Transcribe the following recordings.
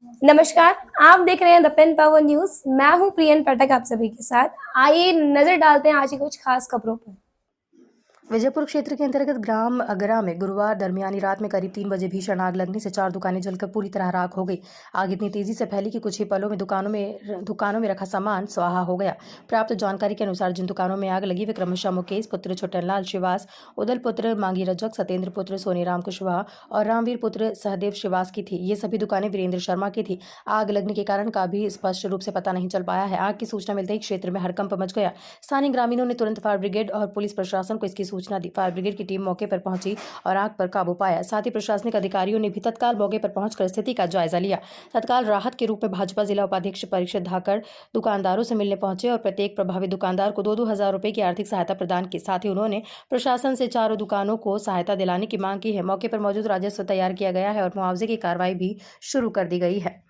नमस्कार, आप देख रहे हैं द पेन पावर न्यूज़। मैं हूँ प्रियन पाठक आप सभी के साथ। आइए नज़र डालते हैं आज की कुछ खास खबरों पर। विजयपुर क्षेत्र के अंतर्गत ग्राम अगरा में गुरुवार दरमियानी रात में करीब 3 बजे भीषण आग लगने से 4 दुकानें जलकर पूरी तरह राख हो गई। आग इतनी तेजी से फैली कि कुछ ही पलों में दुकानों में रखा सामान स्वाहा हो गया। प्राप्त जानकारी के अनुसार जिन दुकानों में आग लगी वे क्रमशः मुकेश पुत्र छोटनलाल श्रीवास, उदल पुत्र मांगी रजक, सत्येंद्र पुत्र सोनीराम कुशवाहा और रामवीर पुत्र सहदेव श्रीवास की थी। ये सभी दुकानें वीरेंद्र शर्मा की थी। आग लगने के कारण का भी स्पष्ट रूप से पता नहीं चल पाया है। आग की सूचना मिलते ही क्षेत्र में हड़कंप मच गया। स्थानीय ग्रामीणों ने तुरंत फायर ब्रिगेड और पुलिस प्रशासन को इसकी सूचना दी। फायर ब्रिगेड की टीम मौके पर पहुंची और आग पर काबू पाया। साथ ही प्रशासनिक अधिकारियों ने भी तत्काल मौके पर पहुंचकर स्थिति का जायजा लिया। तत्काल राहत के रूप में भाजपा जिला उपाध्यक्ष परीक्षित धाकड़ दुकानदारों से मिलने पहुंचे और प्रत्येक प्रभावित दुकानदार को 2-2 हजार रुपए की आर्थिक सहायता प्रदान की। साथ ही उन्होंने प्रशासन से चारों दुकानों को सहायता दिलाने की मांग की है। मौके पर मौजूद राजस्व तैयार किया गया है और मुआवजे की कार्रवाई भी शुरू कर दी गई है।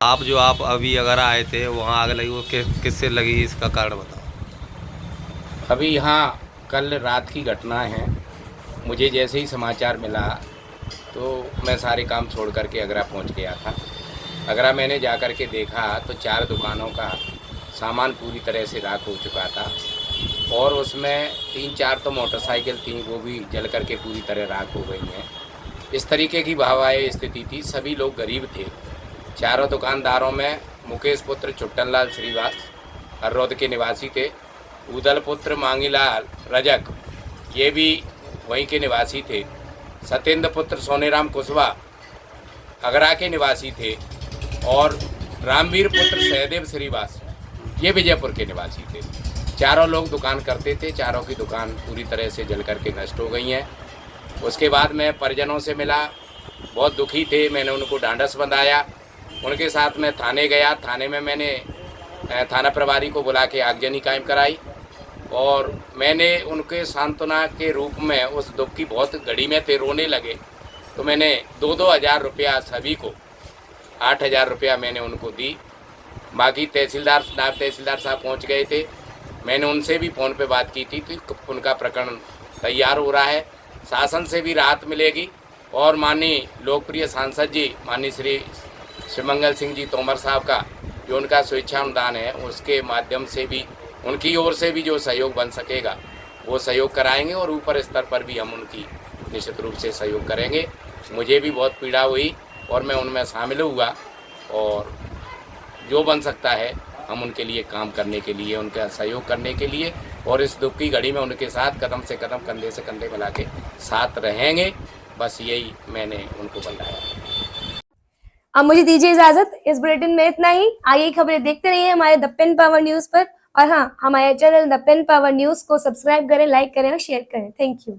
आप अभी अगर आए थे वहाँ आग लगी, वो किससे लगी, इसका कारण बताओ। अभी यहाँ कल रात की घटना है। मुझे जैसे ही समाचार मिला तो मैं सारे काम छोड़ करके आगरा पहुँच गया था। आगरा मैंने जा कर के देखा तो 4 दुकानों का सामान पूरी तरह से राख हो चुका था और उसमें 3-4 तो मोटरसाइकिल थी, वो भी जल कर के पूरी तरह राख हो गई हैं। इस तरीके की भावाई स्थिति थी। सभी लोग गरीब थे। चारों दुकानदारों में मुकेश पुत्र छुट्टनलाल श्रीवास हररौद के निवासी थे। उदल पुत्र मांगीलाल रजक ये भी वहीं के निवासी थे। सत्येंद्र पुत्र सोनीराम कुशवाहा आगरा के निवासी थे और रामवीर पुत्र सहदेव श्रीवास ये विजयपुर के निवासी थे। चारों लोग दुकान करते थे। चारों की दुकान पूरी तरह से जल करके नष्ट हो गई हैं। उसके बाद मैं परिजनों से मिला, बहुत दुखी थे। मैंने उनको ढांढस बंधाया, उनके साथ मैं थाने गया। थाने में मैंने थाना प्रभारी को बुला के आगजनी कायम कराई और मैंने उनके सांत्वना के रूप में उस दुख की बहुत घड़ी में थे, रोने लगे तो मैंने 2-2 हज़ार रुपया सभी को 8 हज़ार रुपया मैंने उनको दी। बाकी नायब तहसीलदार साहब पहुंच गए थे। मैंने उनसे भी फ़ोन पे बात की थी तो उनका प्रकरण तैयार हो रहा है। शासन से भी राहत मिलेगी और माननीय लोकप्रिय सांसद जी माननीय श्री शिवमंगल सिंह जी तोमर साहब का जो उनका स्वेच्छा अनुदान है उसके माध्यम से भी उनकी ओर से भी जो सहयोग बन सकेगा वो सहयोग कराएंगे और ऊपर स्तर पर भी हम उनकी निश्चित रूप से सहयोग करेंगे। मुझे भी बहुत पीड़ा हुई और मैं उनमें शामिल हुआ और जो बन सकता है हम उनके लिए काम करने के लिए, उनका सहयोग करने के लिए और इस दुख की घड़ी में उनके साथ कदम से कदम, कंधे से कंधे मिला के साथ रहेंगे। बस यही मैंने उनको बताया। अब मुझे दीजिए इजाजत। इस बुलेटिन में इतना ही। आइए खबरें देखते रहिए हमारे द पेन पावर न्यूज़ पर और हाँ, हमारे channel the pen power news को सब्सक्राइब करें, लाइक करें और शेयर करें। Thank you.